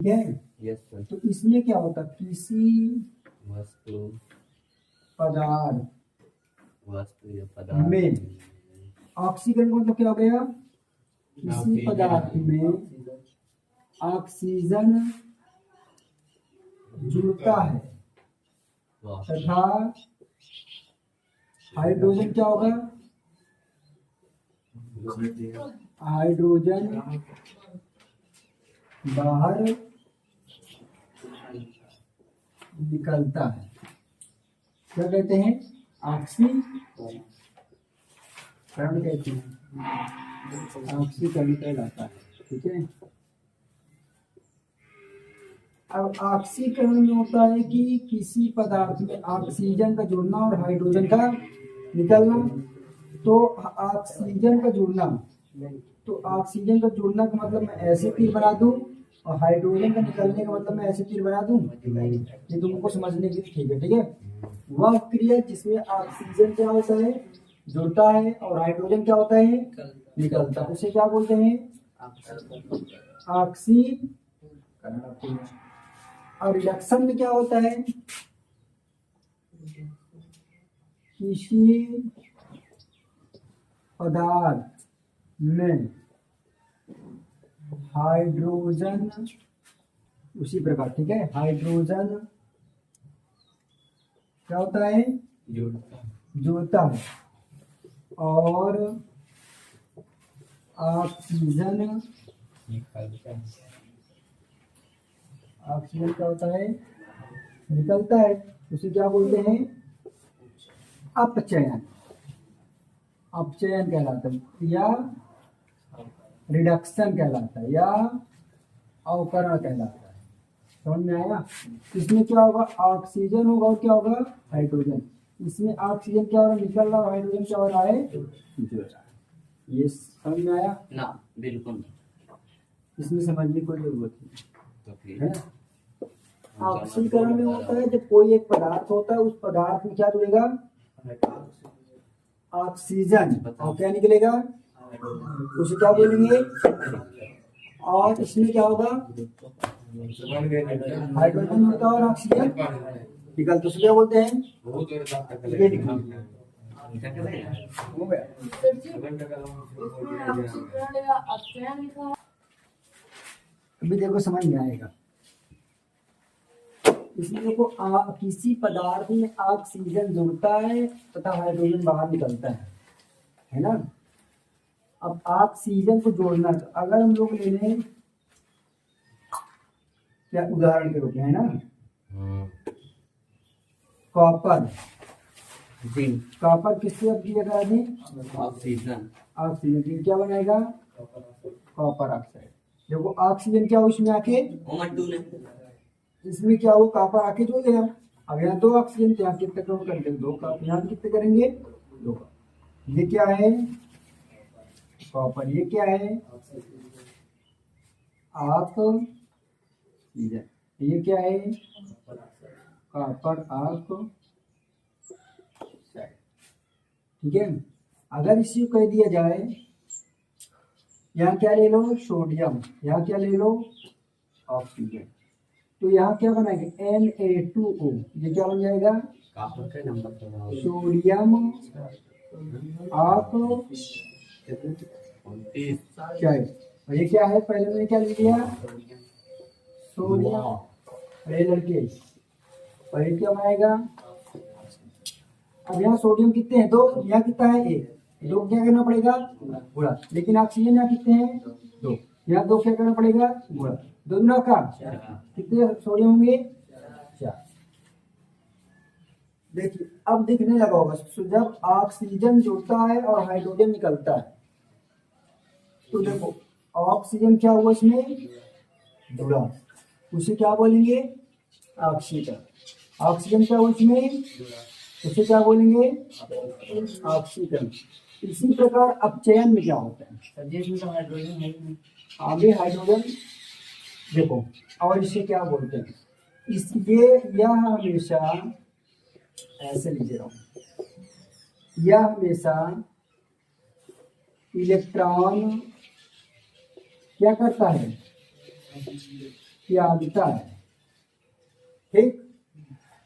है। Yes sir. तो इसमें क्या होता है, किसी वस्तु पदार्थ या पदार्थ में ऑक्सीजन का मतलब क्या हो गया, किसी पदार्थ में ऑक्सीजन जुड़ता है तथा हाइड्रोजन क्या होगा, हाइड्रोजन बाहर निकलता है। क्या कहते हैं, ऑक्सीकरण कहते हैं, ऑक्सीकरण कहलाता है। ठीक है। अब ऑक्सीकरण में होता है कि किसी पदार्थ में ऑक्सीजन का जुड़ना और हाइड्रोजन का निकलना। तो ऑक्सीजन का जुड़ना, तो ऑक्सीजन का जुड़ना का मतलब मैं ऐसे तीर बना दूं, और हाइड्रोजन का निकलने का मतलब मैं ऐसे तीर बना दूं। ये तुमको समझने के लिए ठीक है। ठीक है। वह क्रिया जिसमें ऑक्सीजन क्या होता है, जुड़ता है, और हाइड्रोजन क्या होता है, निकलता है, उसे क्या बोलते हैं, ऑक्सीकरण। और रिडक्शन में क्या होता है, किसी पदार्थ में हाइड्रोजन, उसी प्रकार, ठीक है, हाइड्रोजन क्या होता है, जुड़ता है, और ऑक्सीजन क्या होता है, निकलता है। उसे क्या बोलते हैं, अपचयन। अपचयन कहलाता है, या रिडक्शन कहलाता है, या अवकरण कहलाता है। समझ में आया। इसमें क्या होगा, ऑक्सीजन होगा और क्या होगा, हाइड्रोजन। इसमें ऑक्सीजन क्या हो रहा है, निकल रहा है, हाइड्रोजन क्या हो रहा है, जुड़ रहा है। ये समझ में आया ना? बिल्कुल। इसमें समझने की कोई जरूरत नहीं है ना। ऑक्सीकरण में ऑक्सीकरण होता है जब कोई एक पदार्थ होता है, उस पदार्थ में क्या जुड़ेगा, ऑक्सीजन, और क्या निकलेगा, उसे क्या बोलेंगे। और इसमें क्या होगा, हाइड्रोजन होता है और ऑक्सीजन निकल, तो उसे क्या बोलते हैं, ये निकल। हो गया। अभी देखो समझ में आएगा। इसमें देखो किसी पदार्थ में ऑक्सीजन जुड़ता है तथा हाइड्रोजन बाहर निकलता है ना। अब ऑक्सीजन को जोड़ना, तो अगर हम लोग ले लें, क्या उदाहरण के रूप में, है ना, कॉपर। कॉपर किससे अब दिया गया है, ऑक्सीजन। ऑक्सीजन क्या बनाएगा, कॉपर ऑक्साइड। देखो ऑक्सीजन क्या उसमें आके, इसमें क्या हो, कॉपर आके जुड़ गया। अब यहाँ दो ऑक्सीजन थे, यहाँ कितने काउंट करेंगे, दो का, यहाँ कितने करेंगे, दो का। ये क्या है, कॉपर। ये क्या है, ऑक्सीजन। ये क्या है, कॉपर ऑक्साइड। ठीक है। अगर इसी को कह दिया जाए, यहाँ क्या ले लो, सोडियम, यहाँ क्या ले लो, ऑक्सीजन, तो यहाँ क्या बनाएंगे, Na2O। ये क्या बन जाएगा, सोडियम ऑक्साइड। और ये क्या है, पहले मैंने क्या लिया, सोडियम। अरे लड़के, और ये क्या बनाएगा, अब यहाँ सोडियम कितने हैं, दो, यहाँ कितना है, एक, दो क्या करना पड़ेगा, गुणा। लेकिन ऑक्सीजन यहाँ कितने हैं, दो, यहाँ दो क्या करना पड़ेगा, गुणा। दो गुना का कितने सोडियम होंगे, चार। देखिए अब दिखने लगा होगा, जब ऑक्सीजन जुड़ता है और हाइड्रोजन निकलता है, तो देखो ऑक्सीजन क्या हुआ, इसमें जुड़ा, उसे क्या बोलेंगे, ऑक्सीकरण। ऑक्सीजन क्या हुआ इसमें, उसे क्या बोलेंगे, ऑक्सीकरण। इसी प्रकार अपचयन में क्या होता है, जिसमें तो हाइड्रोजन है, आगे हाइड्रोजन देखो, और इसे क्या बोलते हैं, इसलिए यह हमेशा ऐसे लीजिए, यह हमेशा इलेक्ट्रॉन क्या करता है, त्यागता है। ठीक,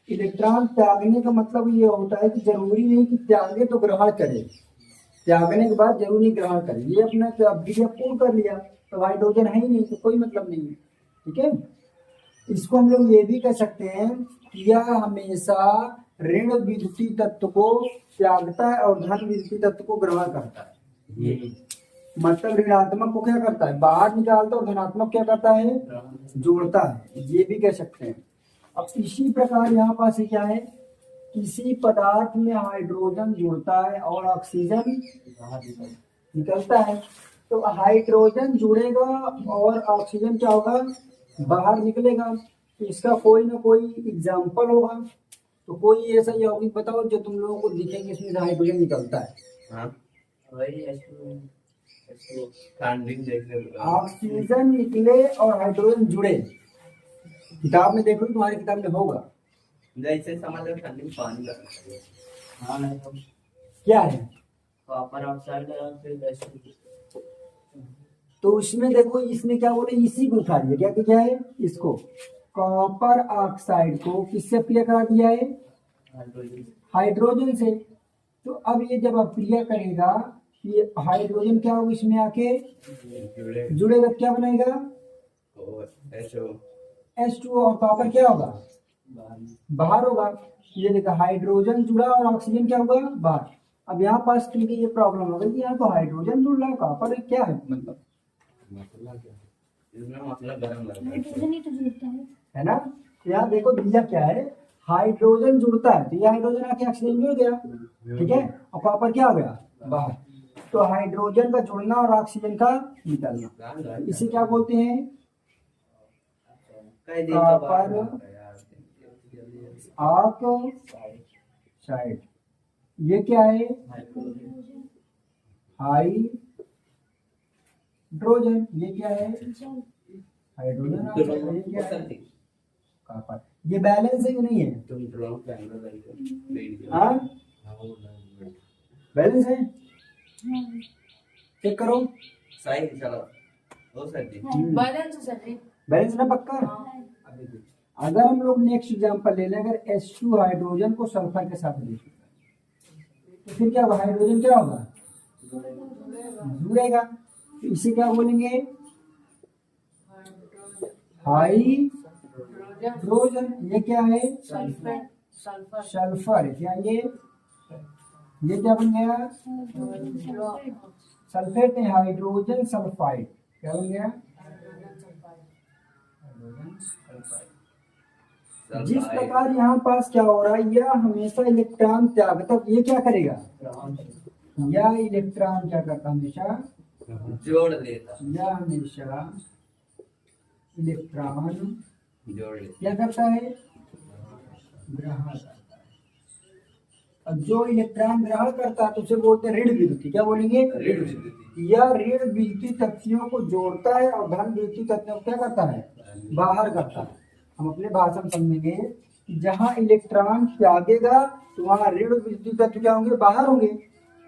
इलेक्ट्रॉन त्यागने का मतलब ये होता है कि जरूरी नहीं कि त्यागे तो ग्रहण करे, त्यागने के बाद जरूरी नहीं ग्रहण करे। ये अपना अभिक्रिया पूर्ण कर लिया तो हाइड्रोजन है ही नहीं, तो कोई मतलब नहीं है। ठीक है, इसको हम लोग ये भी कह सकते हैं कि यह हमेशा ऋण विद्युतीय तत्व को त्यागता है और धन विद्युतीय तत्व को ग्रहण करता है। ये मतलब ऋणात्मक को क्या करता है, बाहर निकालता है, और धनात्मक क्या करता है, जोड़ता है। ये भी कह सकते हैं। अब इसी प्रकार यहाँ पास क्या है, किसी पदार्थ में हाइड्रोजन जुड़ता है और ऑक्सीजन निकलता है, तो हाइड्रोजन जुड़ेगा और ऑक्सीजन क्या होगा, बाहर निकलेगा। तो इसका कोई ना कोई एग्जाम्पल होगा, तो कोई ऐसा यौगिक बताओ जो तुम लोगों को दिखेंगे इसमें से हाइड्रोजन निकलता है। हाँ वही ठंडिंग जैसे ऑक्सीजन निकले और हाइड्रोजन जुड़े, किताब में देखो, तुम्हारी किताब में होगा। जैसे समझ लो ठंडी में पानी का हाँ नहीं तो क्या है, कॉपर ऑक्साइड और फिर H2। तो उसमें देखो इसने क्या बोले, इसी को उठा लिया, क्या है, इसको कॉपर ऑक्साइड को किससे अप्रिय करा दिया है, हाइड्रोजन हाइड्रोजन से। तो अब ये जब अप्रिय करेगा, ये हाइड्रोजन क्या होगा, इसमें आके जुड़े जुड़ेगा, क्या बनाएगा, और H2 H2O, और कॉपर क्या होगा, बाहर होगा। ये देखा, हाइड्रोजन जुड़ा और ऑक्सीजन क्या होगा, बाहर। अब यहाँ पास क्योंकि ये प्रॉब्लम हो गई, यहाँ तो हाइड्रोजन जुड़ रहा है, कॉपर क्या है, मतलब इसमें मतलब गर्म लग रहा हाइड्रोजन ही तो जुड़ता है ना। यहाँ देखो दिया क्या है, हाइड्रोजन जुड़ता है, तो ये हाइड्रोजन आके ऑक्सीजन जुड़ गया, ठीक है, और कॉपर क्या हो गया, बाहर। तो हाइड्रोजन का जुड़ना और ऑक्सीजन का निकलना, है। इसे क्या बोलते हैं, कई दिन के बाद ऑक्साइड। ये क्या है, हाइड्रोजन, ये क्या है, हाइड्रोजन, ऑक्साइड, ये क्या है, कॉपर। ये बैलेंस है कि नहीं है, तुम ड्रॉ कैमरा हाँ बैलेंस है, चेक करो, सही चलो हो सकती बैलेंस ना पक्का। अगर हम लोग नेक्स्ट एग्जांपल ले लें, अगर H2 हाइड्रोजन को सल्फर के साथ लें, तो फिर क्या होगा, हाइड्रोजन क्या होगा, जुड़ेगा। तो इसे क्या बोलेंगे, हाइड्रोजन। ये क्या है, सल्फर। क्या ये क्या बन गया, सल्फेट है, हाइड्रोजन सल्फाइड। क्या बन गया, हाइड्रोजन सल्फाइड। जिस प्रकार यहाँ पास क्या हो रहा है, यह हमेशा इलेक्ट्रॉन त्यागता, ये क्या करेगा, यह इलेक्ट्रॉन क्या करता, हमेशा जोड़ देता यह हमेशा इलेक्ट्रॉन जोड़ देता क्या करता है, ग्रहण करता है। अब जो इलेक्ट्रॉन ग्रहण करता है तो उसे बोलते हैं ऋण विद्युतीय। क्या बोलेंगे, ऋण विद्युतीय। यह ऋण विद्युतीय तत्वों को जोड़ता है और धन विद्युतीय तत्वों को क्या करता है, बाहर करता है। हम अपने भाषा में समझेंगे कि जहाँ इलेक्ट्रॉन त्यागेगा तो वहाँ ऋण विद्युतीय तत्व क्या होंगे, बाहर होंगे।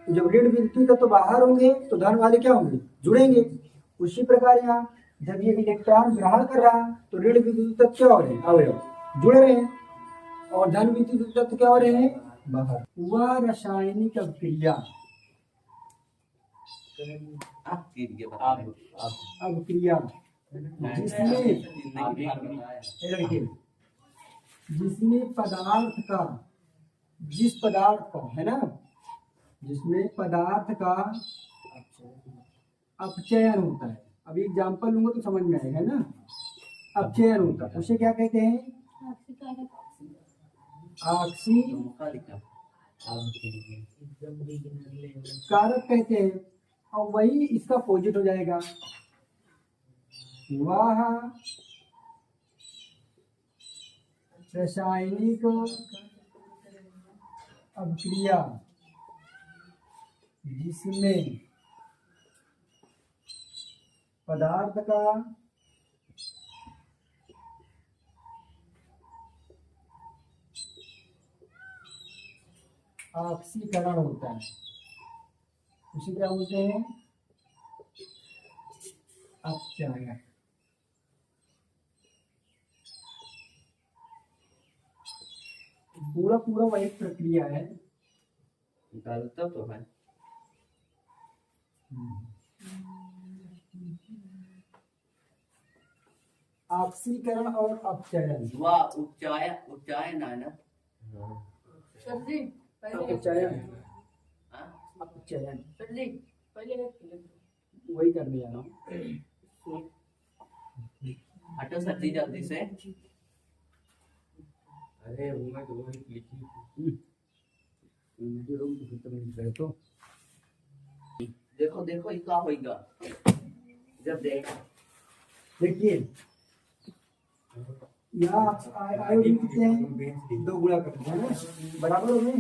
तो जब ऋण विद्युतीय तत्व बाहर होंगे तो धन वाले क्या होंगे, जुड़ेंगे। उसी प्रकार यहाँ जब ये इलेक्ट्रॉन ग्रहण कर रहा है तो ऋण विद्युतीय तत्व क्या हो रहे हैं, अवयव जुड़ रहे हैं, और धन विद्युतीय तत्व क्या हो रहे हैं, बाहर। वह रासायनिक अभिक्रिया, अभिक्रिया जिसमें पदार्थ का, जिस पदार्थ का है ना, जिसमें पदार्थ का अपचयन होता है। अभी एग्जाम्पल लूंगा तो समझ में आएगा ना। अपचयन होता है उसे क्या कहते हैं, ऑक्सी कारक कहते हैं, और वही इसका अपोजिट हो जाएगा। वह रासायनिक अभिक्रिया जिसमें पदार्थ का ऑक्सीकरण होता है, उसे क्या बोलते हैं, अपचयन। पूरा पूरा वही प्रक्रिया है। निकालता तो है। ऑक्सीकरण और अपचयन। वाह, उच्चायन है ना। सर जी पहले अपचयन हाँ? अपचयन सर जी पहले वही करने जा रहा हूँ। हटो सर जी जल्दी से। अरे वो मैं तो वही लिखी तो देखो देखो ये क्या होगा जब देख। देखिए यहाँ आयोडीन कितने हैं, 2 गुणा करते हैं ना, बराबर हो गए।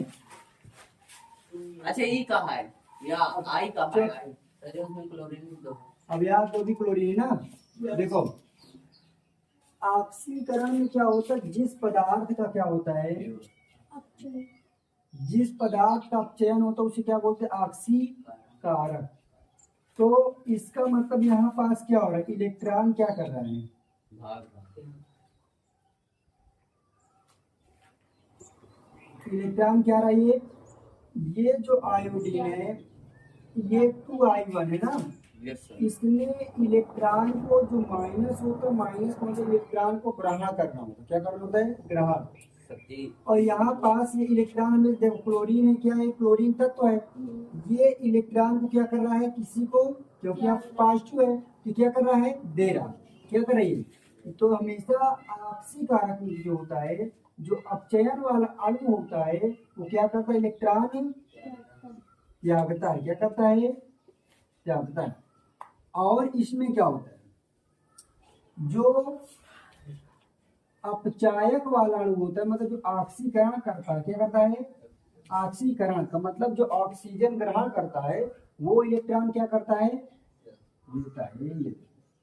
अच्छा ये कहा है या आई कहा है? अरे उसमें क्लोरीन दो। अब यहाँ तो भी क्लोरीन है ना। देखो ऑक्सीकरण में क्या होता है, जिस पदार्थ का क्या होता है, जिस पदार्थ का अपचयन होता है उसे क्या बोलते हैं, ऑक्सीकारक। तो इसका मतलब यहाँ पास क्या हो रहा है, इलेक्ट्रॉन क्या कर रहे हैं, भाग इलेक्ट्रॉन क्या रहा है, ये जो आयोडीन है ये 2I1 है ना, यस सर। इसमें इलेक्ट्रॉन को जो माइनस होता है, माइनस को मतलब इलेक्ट्रॉन को ग्रहण करना होता है, क्या करना होता है, ग्रहण। सर जी और यहाँ पास ये इलेक्ट्रॉन में देखो क्लोरीन है, क्या है, क्लोरीन तत्व है, ये इलेक्ट्रॉन को क्या कर रहा है, किसी को, क्योंकि यहाँ पॉजिटिव है तो क्या कर रहा है, दे रहा, क्या कर रही है। तो हमेशा ऑक्सीकारक में जो होता है, जो अपचयन वाला अणु होता है वो क्या करता है, इलेक्ट्रॉन त्यागता है, क्या करता है, त्यागता है। और इसमें क्या होता है, जो अपचायक वाला अणु होता है, मतलब जो ऑक्सीकरण करता है, क्या करता है, ऑक्सीकरण का मतलब जो ऑक्सीजन ग्रहण करता है वो इलेक्ट्रॉन क्या करता है, देता है।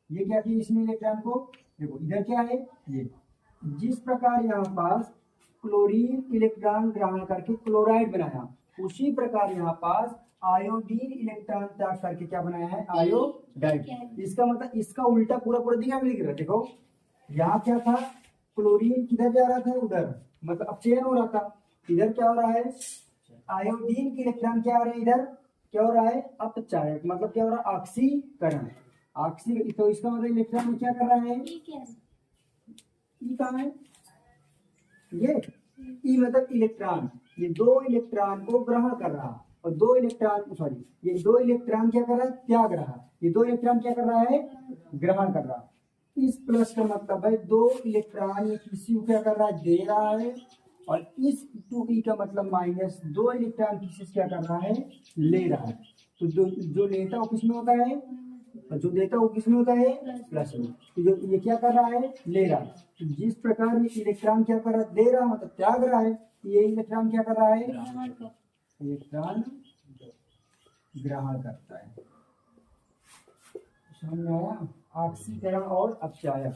ये क्या किया इसमें इलेक्ट्रॉन को, देखो इधर क्या है, ये जिस प्रकार यहाँ पास क्लोरीन इलेक्ट्रॉन ग्रहण करके क्लोराइड बनाया, उसी प्रकार यहाँ पास आयोडीन इलेक्ट्रॉन त्याग करके क्या बनाया है, आयोडाइड। इसका मतलब इसका उल्टा पूरा पूरा दिखा मिल रहा है। देखो यहाँ क्या था, क्लोरीन किधर जा रहा था, उधर, मतलब अपचयन हो रहा था। इधर क्या हो रहा है, आयोडीन की इलेक्ट्रॉन क्या हो रहा है, इधर क्या हो रहा है, अपचायक, मतलब क्या हो रहा है, ऑक्सीकरण। ऑक्सी तो इसका मतलब इलेक्ट्रॉन में क्या कर रहा है, ई कहाँ है, ये ई मतलब इलेक्ट्रॉन, ये 2 इलेक्ट्रॉन को ग्रहण कर रहा और 2 इलेक्ट्रॉन, सॉरी ये 2 इलेक्ट्रॉन क्या कर रहा है, त्याग रहा, ये 2 इलेक्ट्रॉन क्या कर रहा है, ग्रहण कर रहा। इस प्लस का मतलब है 2 इलेक्ट्रॉन ये किसी को क्या कर रहा है, दे रहा है, और इस 2e का मतलब माइनस 2 इलेक्ट्रॉन किसी से क्या कर रहा है, ले रहा है। तो जो लेता वो किसमें होता है, और जो देता वो किसमें होता है, प्लस में। तो जो ये क्या कर रहा है, ले रहा है। तो जिस प्रकार ये इलेक्ट्रॉन क्या कर रहा है, दे रहा मतलब त्याग रहा है, ये इलेक्ट्रॉन क्या कर रहा है, इलेक्ट्रॉन ग्रहण करता है। समझ में आया, ऑक्सीकरण और अपचायक।